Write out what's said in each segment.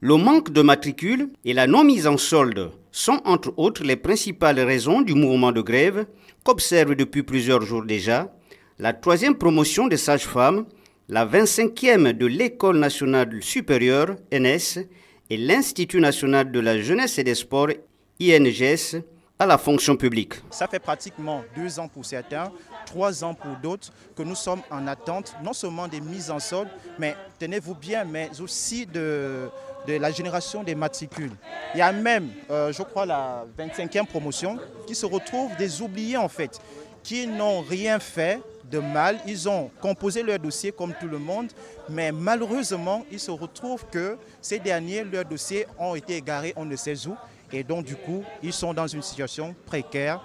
Le manque de matricules et la non mise en solde sont entre autres les principales raisons du mouvement de grève qu'observe depuis plusieurs jours déjà la 3e promotion des sages-femmes, la 25e de l'École nationale supérieure, NS, et l'Institut national de la jeunesse et des sports, INGS, à la fonction publique. Ça fait pratiquement 2 ans pour certains, 3 ans pour d'autres, que nous sommes en attente non seulement des mises en solde, mais tenez-vous bien, mais aussi de la génération des matricules. Il y a même, je crois, la 25e promotion qui se retrouve des oubliés en fait, qui n'ont rien fait de mal. Ils ont composé leur dossier comme tout le monde, mais malheureusement, il se retrouve que ces derniers, leurs dossiers ont été égarés on ne sait où. Et donc du coup, ils sont dans une situation précaire,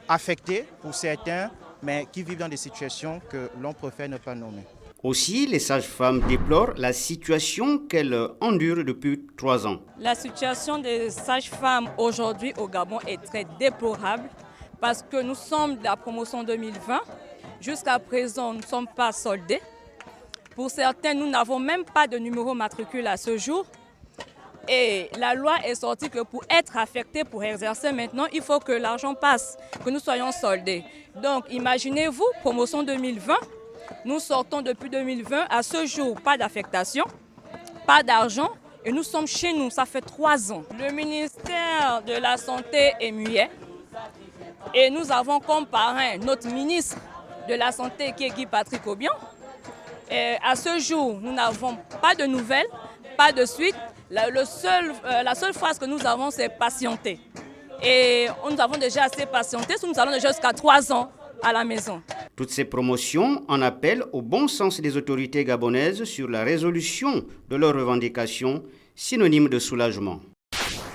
affectés pour certains, mais qui vivent dans des situations que l'on préfère ne pas nommer. Aussi, les sages-femmes déplorent la situation qu'elles endurent depuis 3 ans. La situation des sages-femmes aujourd'hui au Gabon est très déplorable parce que nous sommes de la promotion 2020. Jusqu'à présent, nous ne sommes pas soldés. Pour certains, nous n'avons même pas de numéro matricule à ce jour. Et la loi est sortie que pour être affecté, pour exercer maintenant, il faut que l'argent passe, que nous soyons soldés. Donc imaginez-vous, promotion 2020, nous sortons depuis 2020, à ce jour, pas d'affectation, pas d'argent, et nous sommes chez nous, ça fait 3 ans. Le ministère de la Santé est muet, et nous avons comme parrain notre ministre de la Santé qui est Guy Patrick Obiang. Et à ce jour, nous n'avons pas de nouvelles, pas de suite. La seule phrase que nous avons, c'est patienter. Et nous avons déjà assez patienté, nous allons déjà jusqu'à 3 ans à la maison. Toutes ces promotions en appellent au bon sens des autorités gabonaises sur la résolution de leurs revendications, synonyme de soulagement.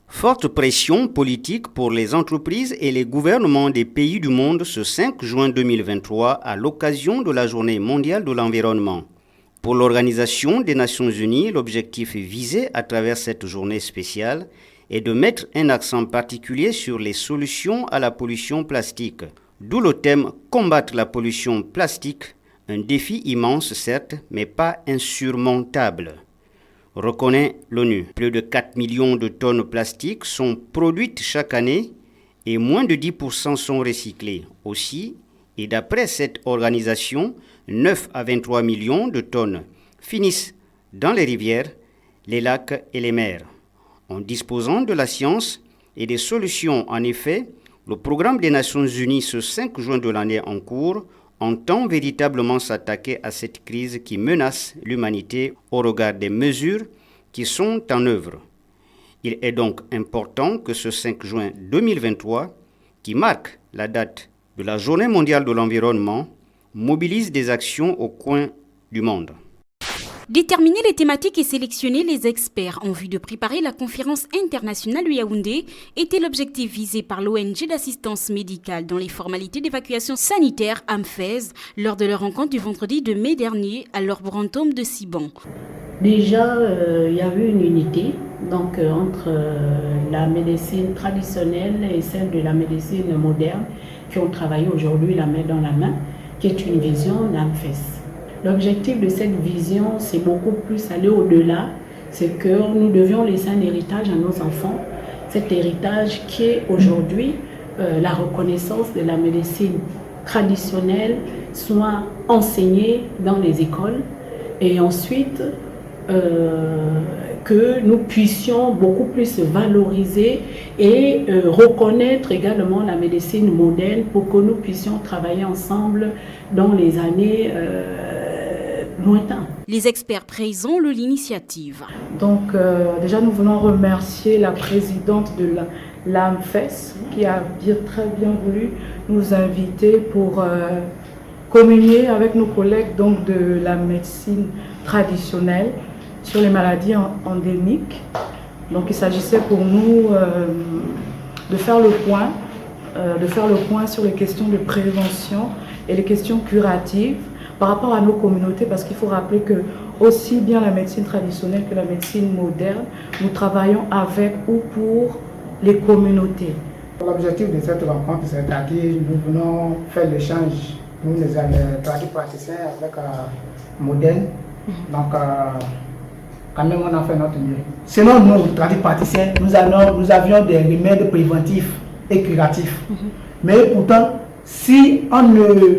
Forte pression politique pour les entreprises et les gouvernements des pays du monde ce 5 juin 2023 à l'occasion de la Journée mondiale de l'environnement. Pour l'Organisation des Nations Unies, l'objectif visé à travers cette journée spéciale est de mettre un accent particulier sur les solutions à la pollution plastique. D'où le thème « Combattre la pollution plastique », un défi immense certes, mais pas insurmontable. Reconnaît l'ONU. Plus de 4 millions de tonnes plastiques sont produites chaque année et moins de 10% sont recyclées. Aussi, et d'après cette organisation, 9 à 23 millions de tonnes finissent dans les rivières, les lacs et les mers. En disposant de la science et des solutions, en effet, le programme des Nations Unies ce 5 juin de l'année en cours entend véritablement s'attaquer à cette crise qui menace l'humanité au regard des mesures qui sont en œuvre. Il est donc important que ce 5 juin 2023, qui marque la date de la Journée mondiale de l'environnement, mobilise des actions au coin du monde. Déterminer les thématiques et sélectionner les experts en vue de préparer la conférence internationale de Yaoundé était l'objectif visé par l'ONG d'assistance médicale dans les formalités d'évacuation sanitaire AMFES lors de leur rencontre du vendredi de mai dernier à l'Arboretum de Siban. Déjà, il y a eu une unité entre la médecine traditionnelle et celle de la médecine moderne qui ont travaillé aujourd'hui la main dans la main, qui est une vision d'AMFES. L'objectif de cette vision, c'est beaucoup plus aller au-delà, c'est que nous devions laisser un héritage à nos enfants, cet héritage qui est aujourd'hui la reconnaissance de la médecine traditionnelle soit enseignée dans les écoles et ensuite que nous puissions beaucoup plus valoriser et reconnaître également la médecine moderne pour que nous puissions travailler ensemble dans les années lointains. Les experts présents de l'initiative. Donc déjà nous voulons remercier la présidente de l'AMFES qui a très bien voulu nous inviter pour communier avec nos collègues donc, de la médecine traditionnelle sur les maladies endémiques. Donc il s'agissait pour nous de faire le point sur les questions de prévention et les questions curatives par rapport à nos communautés, parce qu'il faut rappeler que aussi bien la médecine traditionnelle que la médecine moderne, nous travaillons avec ou pour les communautés. L'objectif de cette rencontre, c'est que nous venons faire l'échange, nous les praticiens avec moderne. Donc quand même on a fait notre mieux. Sinon, nous, tradipraticiens, nous avions des remèdes préventifs et curatifs. Mais pourtant, si on ne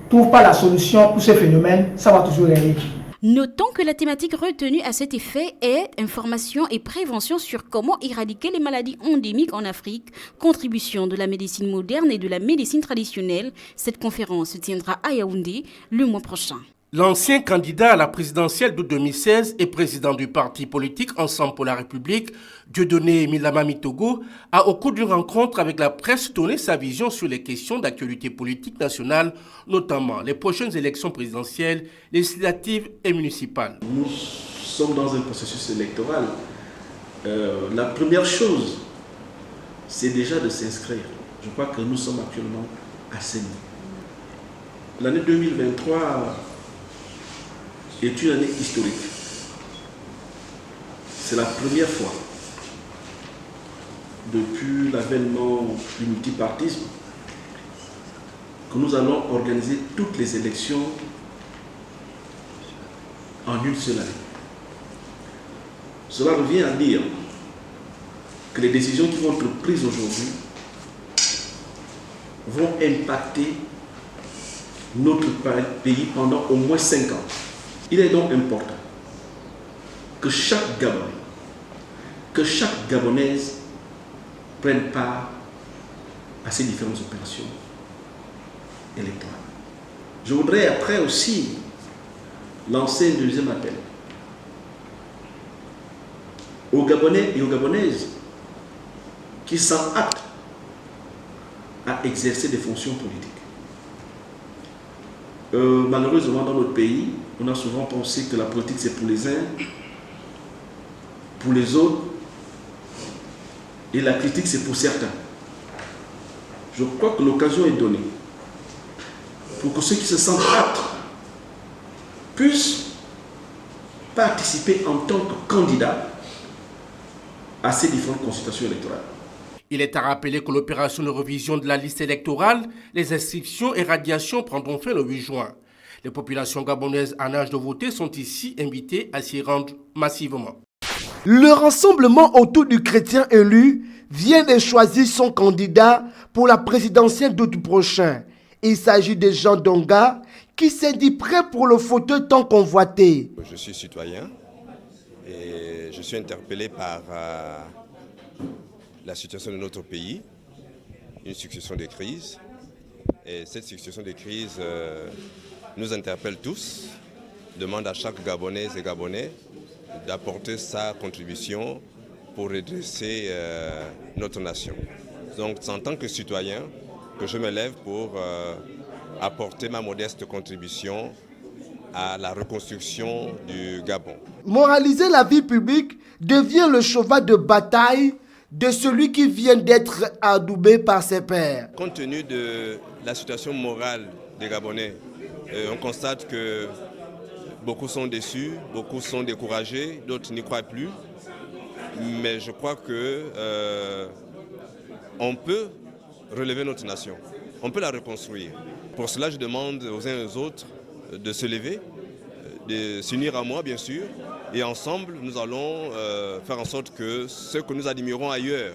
trouve pas la solution pour ce phénomène, ça va toujours aller. Notons que la thématique retenue à cet effet est information et prévention sur comment éradiquer les maladies endémiques en Afrique, contribution de la médecine moderne et de la médecine traditionnelle. Cette conférence se tiendra à Yaoundé le mois prochain. L'ancien candidat à la présidentielle de 2016 et président du parti politique Ensemble pour la République, Dieudonné Milama Mitogo, a au cours d'une rencontre avec la presse donné sa vision sur les questions d'actualité politique nationale, notamment les prochaines élections présidentielles, législatives et municipales. Nous sommes dans un processus électoral. La première chose, c'est déjà de s'inscrire. Je crois que nous sommes actuellement à ce niveau. L'année 2023 est une année historique. C'est la première fois depuis l'avènement du multipartisme que nous allons organiser toutes les élections en une seule année. Cela revient à dire que les décisions qui vont être prises aujourd'hui vont impacter notre pays pendant au moins 5 ans. Il est donc important que chaque Gabonais, que chaque Gabonaise prenne part à ces différentes opérations électorales. Je voudrais après aussi lancer un deuxième appel aux Gabonais et aux Gabonaises qui sont aptes à exercer des fonctions politiques. Malheureusement, dans notre pays, on a souvent pensé que la politique c'est pour les uns, pour les autres, et la critique c'est pour certains. Je crois que l'occasion est donnée pour que ceux qui se sentent aptes puissent participer en tant que candidats à ces différentes consultations électorales. Il est à rappeler que l'opération de révision de la liste électorale, les inscriptions et radiations prendront fin le 8 juin. Les populations gabonaises en âge de voter sont ici invitées à s'y rendre massivement. Le rassemblement autour du chrétien élu vient de choisir son candidat pour la présidentielle d'août prochain. Il s'agit de Jean Donga qui s'est dit prêt pour le fauteuil tant convoité. Je suis citoyen et je suis interpellé par la situation de notre pays, une succession de crises. Et cette succession de crises nous interpelle tous, demande à chaque Gabonaise et Gabonais d'apporter sa contribution pour redresser notre nation. Donc c'est en tant que citoyen que je me lève pour apporter ma modeste contribution à la reconstruction du Gabon. Moraliser la vie publique devient le cheval de bataille de celui qui vient d'être adoubé par ses pairs. Compte tenu de la situation morale des Gabonais, on constate que beaucoup sont déçus, beaucoup sont découragés, d'autres n'y croient plus. Mais je crois qu'on peut relever notre nation, on peut la reconstruire. Pour cela, je demande aux uns et aux autres de se lever, de s'unir à moi bien sûr, et ensemble nous allons faire en sorte que ce que nous admirons ailleurs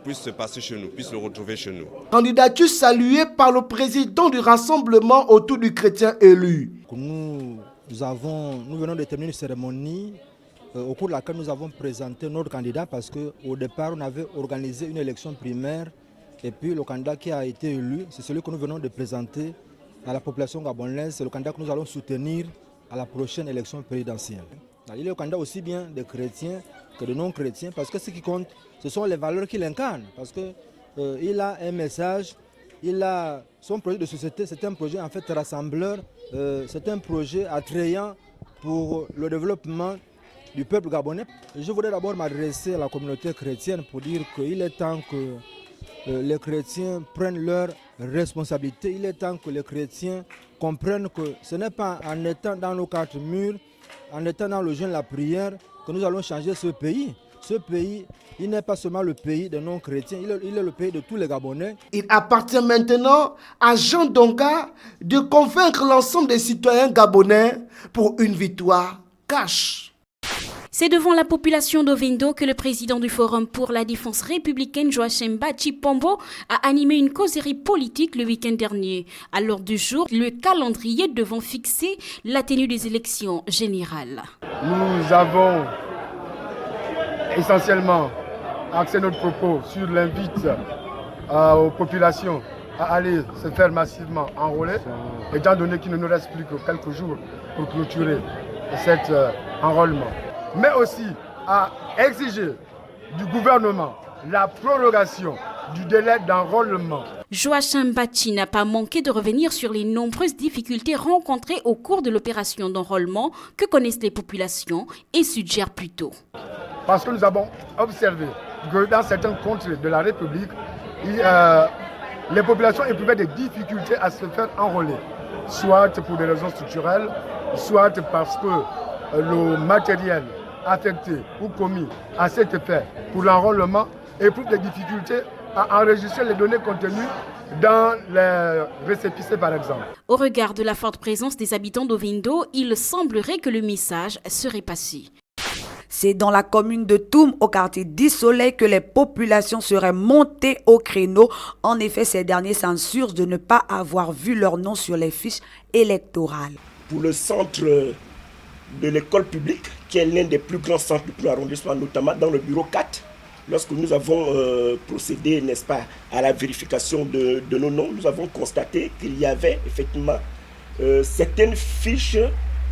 puisse se passer chez nous, puisse le retrouver chez nous. Candidature saluée par le président du rassemblement autour du chrétien élu. Nous venons de terminer une cérémonie au cours de laquelle nous avons présenté notre candidat parce qu'au départ on avait organisé une élection primaire et puis le candidat qui a été élu, c'est celui que nous venons de présenter à la population gabonaise, c'est le candidat que nous allons soutenir à la prochaine élection présidentielle. Il est le candidat aussi bien des chrétiens que des non-chrétiens parce que ce qui compte, ce sont les valeurs qu'il incarne. Parce qu'il a un message, son projet de société, c'est un projet en fait rassembleur, c'est un projet attrayant pour le développement du peuple gabonais. Je voudrais d'abord m'adresser à la communauté chrétienne pour dire qu'il est temps que les chrétiens prennent leurs responsabilités. Il est temps que les chrétiens comprennent que ce n'est pas en étant dans nos 4 murs, en étant dans le jeûne, la prière, que nous allons changer ce pays. Ce pays, il n'est pas seulement le pays des non-chrétiens, il est le pays de tous les Gabonais. Il appartient maintenant à Jean Donga de convaincre l'ensemble des citoyens gabonais pour une victoire cash. C'est devant la population d'Ovindo que le président du Forum pour la défense républicaine, Joachim Tshipombo, a animé une causerie politique le week-end dernier. À l'ordre du jour, le calendrier devant fixer la tenue des élections générales. Nous avons essentiellement axé notre propos sur l'invite aux populations à aller se faire massivement enrôler, étant donné qu'il ne nous reste plus que quelques jours pour clôturer cet enrôlement. Mais aussi à exiger du gouvernement la prorogation du délai d'enrôlement. Joachim Bati n'a pas manqué de revenir sur les nombreuses difficultés rencontrées au cours de l'opération d'enrôlement que connaissent les populations et suggère plutôt. Parce que nous avons observé que dans certaines contrées de la République, les populations éprouvaient des difficultés à se faire enrôler, soit pour des raisons structurelles, soit parce que le matériel affecté ou commis à cet effet pour l'enrôlement éprouve des difficultés à enregistrer les données contenues dans les récépissés par exemple. Au regard de la forte présence des habitants d'Ovindo, il semblerait que le message serait passé. C'est dans la commune de Toum, au quartier 10 Soleil, que les populations seraient montées au créneau. En effet, ces derniers censurent de ne pas avoir vu leur nom sur les fiches électorales. Pour le centre de l'école publique, qui est l'un des plus grands centres du premier arrondissement, notamment dans le bureau 4, lorsque nous avons procédé, n'est-ce pas, à la vérification de nos noms, nous avons constaté qu'il y avait effectivement certaines fiches,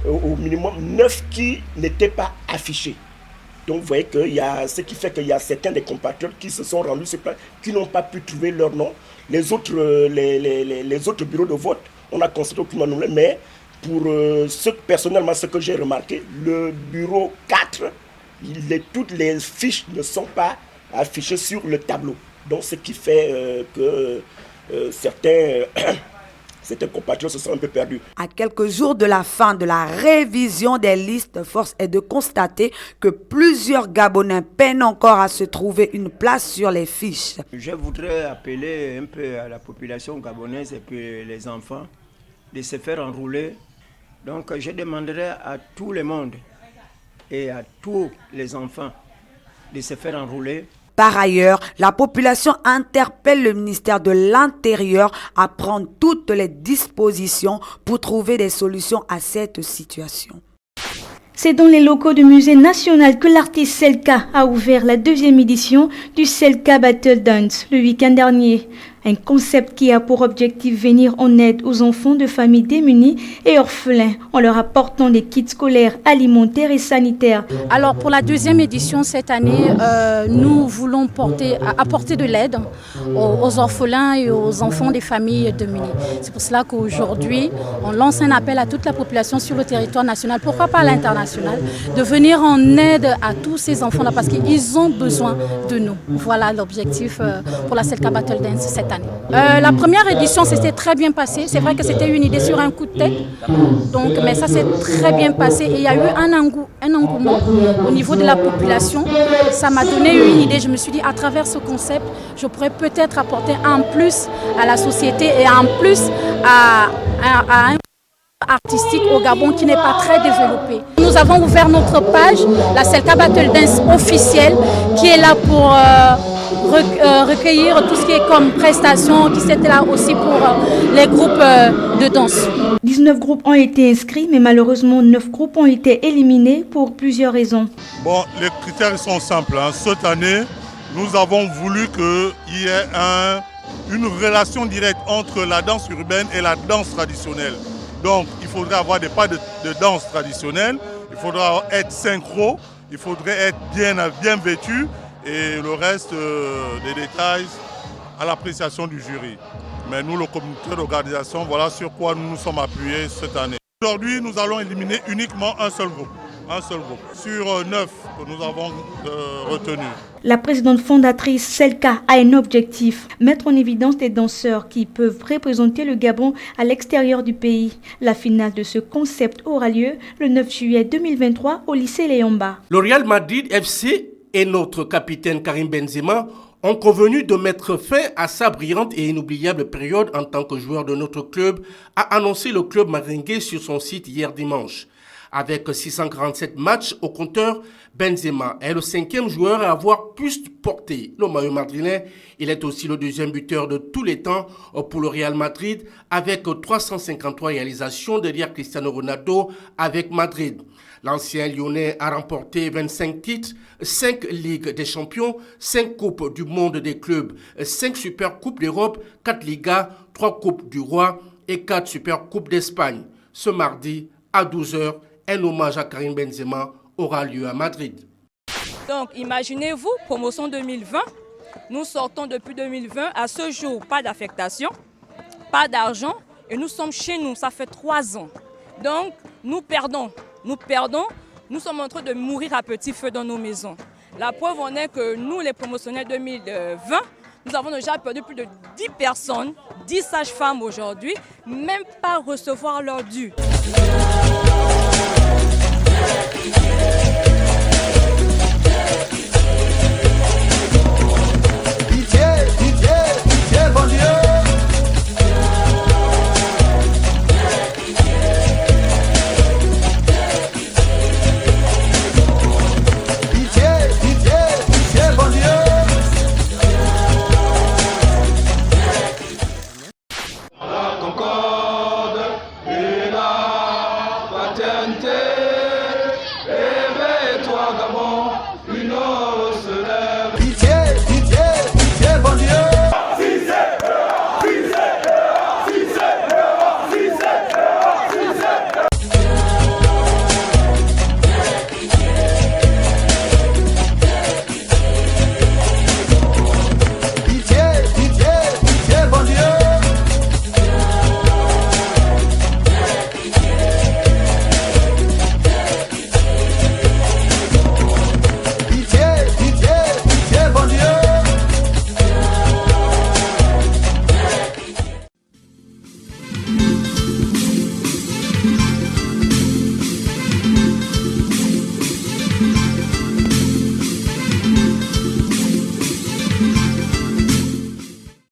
au minimum 9 qui n'étaient pas affichées. Donc vous voyez qu'il y a, ce qui fait qu'il y a certains des compatriotes qui se sont rendus sur place, qui n'ont pas pu trouver leur nom. Les autres bureaux de vote, on a constaté aucunement nom, mais pour personnellement, ce que j'ai remarqué, le bureau 4, toutes les fiches ne sont pas affichées sur le tableau. Donc ce qui fait que certains compatriotes se sont un peu perdus. À quelques jours de la fin de la révision des listes, force est de constater que plusieurs Gabonais peinent encore à se trouver une place sur les fiches. Je voudrais appeler un peu à la population gabonaise et puis les enfants de se faire enrôler. Donc je demanderai à tout le monde et à tous les enfants de se faire enrôler. Par ailleurs, la population interpelle le ministère de l'Intérieur à prendre toutes les dispositions pour trouver des solutions à cette situation. C'est dans les locaux du Musée national que l'artiste Selka a ouvert la 2e édition du Selka Battle Dance le week-end dernier. Un concept qui a pour objectif venir en aide aux enfants de familles démunies et orphelins en leur apportant des kits scolaires, alimentaires et sanitaires. Alors pour la 2e édition cette année, nous voulons apporter de l'aide aux orphelins et aux enfants des familles démunies. C'est pour cela qu'aujourd'hui, on lance un appel à toute la population sur le territoire national, pourquoi pas à l'international, de venir en aide à tous ces enfants-là parce qu'ils ont besoin de nous. Voilà l'objectif pour la Selka Battle Dance cette année. La première édition s'était très bien passée. C'est vrai que c'était une idée sur un coup de tête. Donc, mais ça s'est très bien passé. Et il y a eu un engouement au niveau de la population. Ça m'a donné une idée. Je me suis dit, à travers ce concept, je pourrais peut-être apporter un plus à la société et un plus à un artistique au Gabon qui n'est pas très développé. Nous avons ouvert notre page, la Selka Battle Dance officielle, qui est là pour recueillir tout ce qui est comme prestation, qui c'était là aussi pour les groupes de danse. 19 groupes ont été inscrits, mais malheureusement 9 groupes ont été éliminés pour plusieurs raisons. Bon, les critères sont simples. Cette année, nous avons voulu qu'il y ait une relation directe entre la danse urbaine et la danse traditionnelle. Donc, il faudrait avoir des pas de danse traditionnelle, il faudra être synchro, il faudrait être bien vêtu et le reste des détails à l'appréciation du jury. Mais nous, le comité d'organisation, voilà sur quoi nous nous sommes appuyés cette année. Aujourd'hui, nous allons éliminer uniquement un seul groupe sur 9 que nous avons retenus. La présidente fondatrice Selka a un objectif, mettre en évidence des danseurs qui peuvent représenter le Gabon à l'extérieur du pays. La finale de ce concept aura lieu le 9 juillet 2023 au lycée Léomba. Le Real Madrid FC et notre capitaine Karim Benzema ont convenu de mettre fin à sa brillante et inoubliable période en tant que joueur de notre club, a annoncé le club merengue sur son site hier dimanche. Avec 647 matchs au compteur, Benzema est le 5e joueur à avoir plus porté le maillot madrilène. Il est aussi le 2e buteur de tous les temps pour le Real Madrid avec 353 réalisations derrière Cristiano Ronaldo avec Madrid. L'ancien Lyonnais a remporté 25 titres, 5 Ligues des Champions, 5 Coupes du Monde des clubs, 5 Super Coupes d'Europe, 4 Ligas, 3 Coupes du Roi et 4 Super Coupes d'Espagne. Ce mardi, à 12h, un hommage à Karim Benzema aura lieu à Madrid. Donc imaginez-vous, promotion 2020, nous sortons depuis 2020, à ce jour, pas d'affectation, pas d'argent et nous sommes chez nous, ça fait 3 ans. Donc nous perdons, nous sommes en train de mourir à petit feu dans nos maisons. La preuve en est que nous, les promotionnaires 2020, nous avons déjà perdu plus de 10 personnes, 10 sages-femmes aujourd'hui, même pas recevoir leur dû.